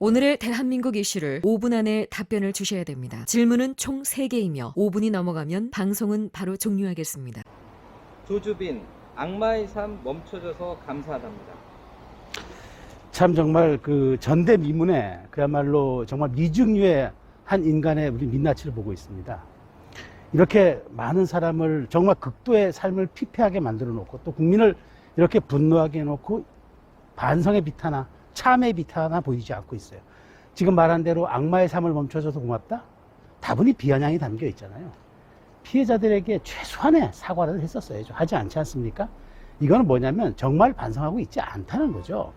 오늘의 대한민국 이슈를 5분 안에 답변을 주셔야 됩니다. 질문은 총 3개이며 5분이 넘어가면 방송은 바로 종료하겠습니다. 조주빈, 악마의 삶 멈춰줘서 감사하답니다. 참 정말 그 전대미문에 그야말로 정말 미중유의 한 인간의 우리 민낯을 보고 있습니다. 이렇게 많은 사람을 정말 극도의 삶을 피폐하게 만들어 놓고 또 국민을 이렇게 분노하게 해놓고 반성의 빛 하나, 참의 빛 하나 보이지 않고 있어요. 지금 말한 대로 악마의 삶을 멈춰줘서 고맙다? 다분히 비아냥이 담겨 있잖아요. 피해자들에게 최소한의 사과를 했었어야죠. 하지 않지 않습니까? 이거는 뭐냐면 정말 반성하고 있지 않다는 거죠.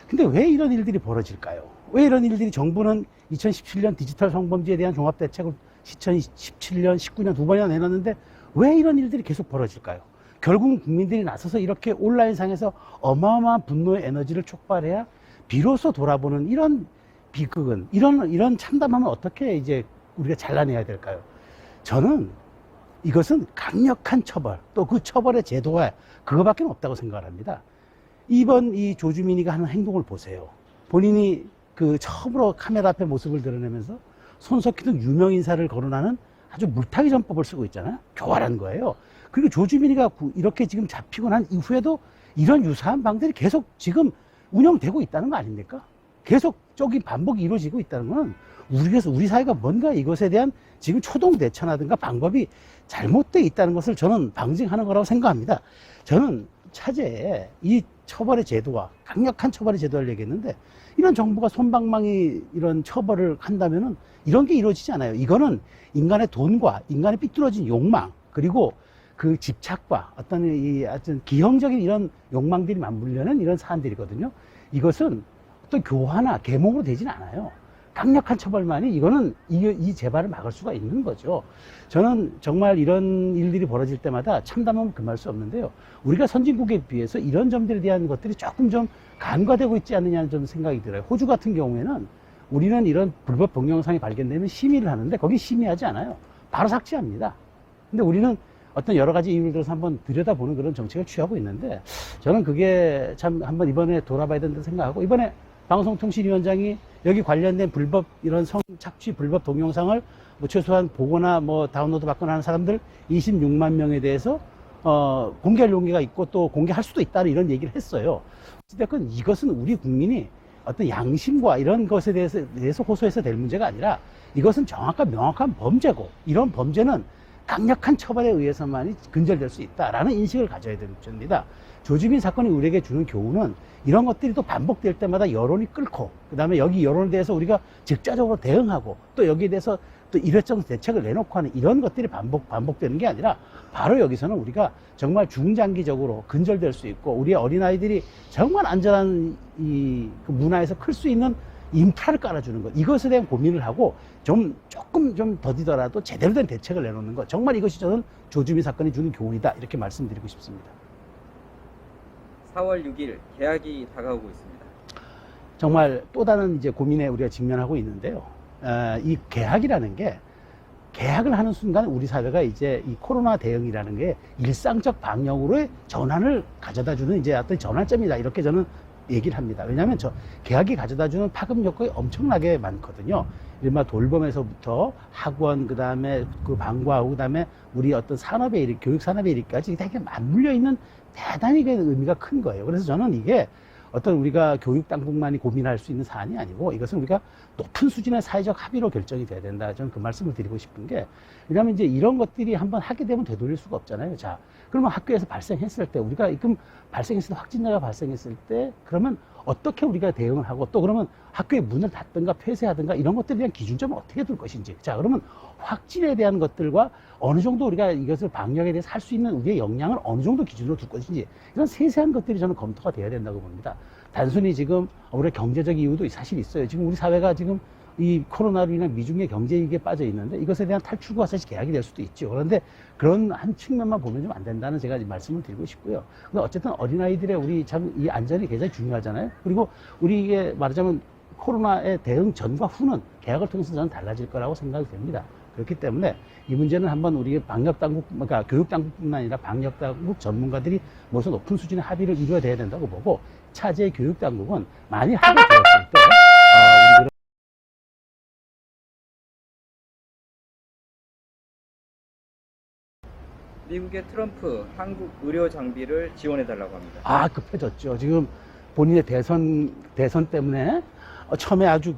근데 왜 이런 일들이 벌어질까요? 왜 이런 일들이 정부는 2017년 디지털 성범죄에 대한 종합대책을 2017년, 19년 두 번이나 내놨는데 왜 이런 일들이 계속 벌어질까요? 결국은 국민들이 나서서 이렇게 온라인상에서 어마어마한 분노의 에너지를 촉발해야 비로소 돌아보는 이런 비극은, 이런 참담함을 어떻게 이제 우리가 잘라내야 될까요? 저는 이것은 강력한 처벌, 또 그 처벌의 제도화, 그거밖에 없다고 생각을 합니다. 이번 이 조주민이가 하는 행동을 보세요. 본인이 그 처음으로 카메라 앞에 모습을 드러내면서 손석희 등 유명 인사를 거론하는 아주 물타기 전법을 쓰고 있잖아요. 교활한 거예요. 그리고 조주민이가 이렇게 지금 잡히고 난 이후에도 이런 유사한 방들이 계속 지금 운영되고 있다는 거 아닙니까? 계속 저기 반복이 이루어지고 있다는 건 우리 사회가 뭔가 이것에 대한 지금 초동 대처라든가 방법이 잘못되어 있다는 것을 저는 방증하는 거라고 생각합니다. 저는 차제에 이 처벌의 제도와 강력한 처벌의 제도를 얘기했는데 이런 정부가 솜방망이 이런 처벌을 한다면은 이런 게 이루어지지 않아요. 이거는 인간의 돈과 인간의 삐뚤어진 욕망 그리고 그 집착과 어떤 기형적인 이런 욕망들이 맞물려는 이런 사안들이거든요. 이것은 어떤 교화나 계몽으로 되지는 않아요. 강력한 처벌만이 이거는 이 재발을 막을 수가 있는 거죠. 저는 정말 이런 일들이 벌어질 때마다 참담함을 금할 수 없는데요. 우리가 선진국에 비해서 이런 점들에 대한 것들이 조금 좀 간과되고 있지 않느냐는 좀 생각이 들어요. 호주 같은 경우에는 우리는 이런 불법 동영상이 발견되면 심의를 하는데 거기 심의하지 않아요. 바로 삭제합니다. 근데 우리는 어떤 여러 가지 이유를 들어서 한번 들여다보는 그런 정책을 취하고 있는데 저는 그게 참 한번 이번에 돌아봐야 된다고 생각하고 이번에 방송통신위원장이 여기 관련된 불법 이런 성착취 불법 동영상을 뭐 최소한 보거나 뭐 다운로드 받거나 하는 사람들 26만 명에 대해서 공개할 용의가 있고 또 공개할 수도 있다는 이런 얘기를 했어요. 어쨌든 이것은 우리 국민이 어떤 양심과 이런 것에 대해서 호소해서 될 문제가 아니라 이것은 정확한 명확한 범죄고 이런 범죄는 강력한 처벌에 의해서만이 근절될 수 있다라는 인식을 가져야 되는 문제입니다. 조주빈 사건이 우리에게 주는 교훈은 이런 것들이 또 반복될 때마다 여론이 끓고 그 다음에 여기 여론에 대해서 우리가 즉자적으로 대응하고 또 여기에 대해서 또 이례적 대책을 내놓고 하는 이런 것들이 반복되는 게 아니라 바로 여기서는 우리가 정말 중장기적으로 근절될 수 있고 우리 어린아이들이 정말 안전한 그 문화에서 클 수 있는 인프라를 깔아주는 것 이것에 대한 고민을 하고 조금 좀 더디더라도 제대로 된 대책을 내놓는 것 정말 이것이 저는 조주빈 사건이 주는 교훈이다 이렇게 말씀드리고 싶습니다. 4월 6일 개학이 다가오고 있습니다. 정말 또 다른 이제 고민에 우리가 직면하고 있는데요. 이 개학이라는 게 개학을 하는 순간 우리 사회가 이제 이 코로나 대응이라는 게 일상적 방역으로의 전환을 가져다주는 이제 어떤 전환점이다 이렇게 저는 얘기를 합니다. 왜냐하면 개학이 가져다주는 파급 효과가 엄청나게 많거든요. 이른바 돌봄에서부터 학원, 그 다음에 그 방과후, 그 다음에 우리 어떤 산업에 교육 산업에 이르기까지 되게 맞물려 있는 대단히 의미가 큰 거예요. 그래서 저는 이게 어떤 우리가 교육 당국만이 고민할 수 있는 사안이 아니고 이것은 우리가 높은 수준의 사회적 합의로 결정이 돼야 된다. 저는 그 말씀을 드리고 싶은 게 왜냐하면 이제 이런 것들이 한번 하게 되면 되돌릴 수가 없잖아요. 자, 그러면 학교에서 발생했을 때 우리가 지금 발생했을 때 확진자가 발생했을 때 그러면 어떻게 우리가 대응을 하고 또 그러면 학교의 문을 닫든가 폐쇄하든가 이런 것들에 대한 기준점을 어떻게 둘 것인지 자 그러면 확진에 대한 것들과 어느 정도 우리가 이것을 방역에 대해서 할 수 있는 우리의 역량을 어느 정도 기준으로 둘 것인지 이런 세세한 것들이 저는 검토가 돼야 된다고 봅니다. 단순히 지금 우리가 경제적 이유도 사실 있어요. 지금 우리 사회가 지금 이 코로나로 인한 미중의 경제 위기에 빠져 있는데 이것에 대한 탈출구가 사실 개학이 될 수도 있죠. 그런데 그런 한 측면만 보면 좀 안 된다는 제가 말씀을 드리고 싶고요. 근데 어쨌든 어린아이들의 우리 참 이 안전이 굉장히 중요하잖아요. 그리고 우리에게 말하자면 코로나의 대응 전과 후는 개학을 통해서 저는 달라질 거라고 생각이 됩니다. 그렇기 때문에 이 문제는 한번 우리 방역당국, 그러니까 교육당국뿐만 아니라 방역당국 전문가들이 모두 높은 수준의 합의를 이루어야 된다고 보고 차제 교육당국은 만일 합의되었을 때 우리 미국의 트럼프 한국 의료 장비를 지원해달라고 합니다. 급해졌죠. 지금 본인의 대선 때문에 처음에 아주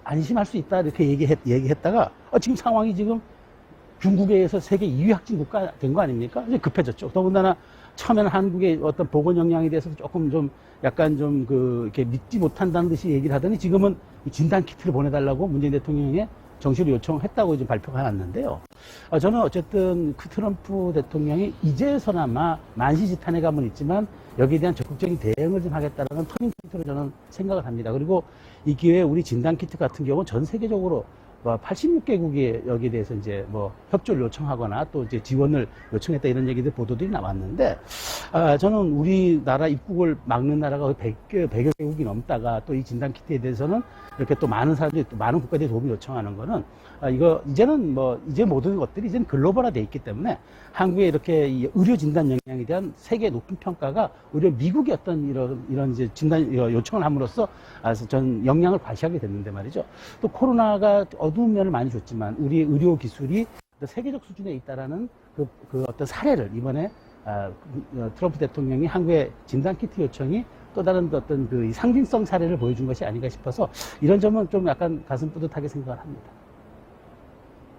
안심할 수 있다 이렇게 얘기했다가 지금 상황이 지금 중국에 의해서 세계 2위 확진 국가 된 거 아닙니까? 이제 급해졌죠. 더군다나 처음에는 한국의 어떤 보건 역량에 대해서 조금 좀 약간 좀 이렇게 믿지 못한다는 듯이 얘기를 하더니 지금은 이 진단 키트를 보내달라고 문재인 대통령에 정식으로 요청했다고 지금 발표가 났는데요. 저는 어쨌든 그 트럼프 대통령이 이제서나마 만시지탄의 감은 있지만 여기에 대한 적극적인 대응을 좀 하겠다는 터닝 포인트로 저는 생각을 합니다. 그리고 이 기회에 우리 진단 키트 같은 경우는 전 세계적으로 86개국이 여기에 대해서 이제 협조를 요청하거나 또 이제 지원을 요청했다 이런 얘기들 보도들이 나왔는데, 저는 우리나라 입국을 막는 나라가 100여 개국이 넘다가 또 이 진단 키트에 대해서는 이렇게 또 많은 사람들이 또 많은 국가들이 도움을 요청하는 거는 이제는 이제 모든 것들이 이제는 글로벌화 돼 있기 때문에 한국의 이렇게 이 의료 진단 역량에 대한 세계 높은 평가가 오히려 미국의 어떤 이런 이제 진단 요청을 함으로써 전 역량을 과시하게 됐는데 말이죠. 또 코로나가 어두운 면을 많이 줬지만 우리 의료 기술이 세계적 수준에 있다라는 그 어떤 사례를 이번에 트럼프 대통령이 한국의 진단 키트 요청이 또 다른 어떤 그 상징성 사례를 보여준 것이 아닌가 싶어서 이런 점은 좀 약간 가슴 뿌듯하게 생각을 합니다.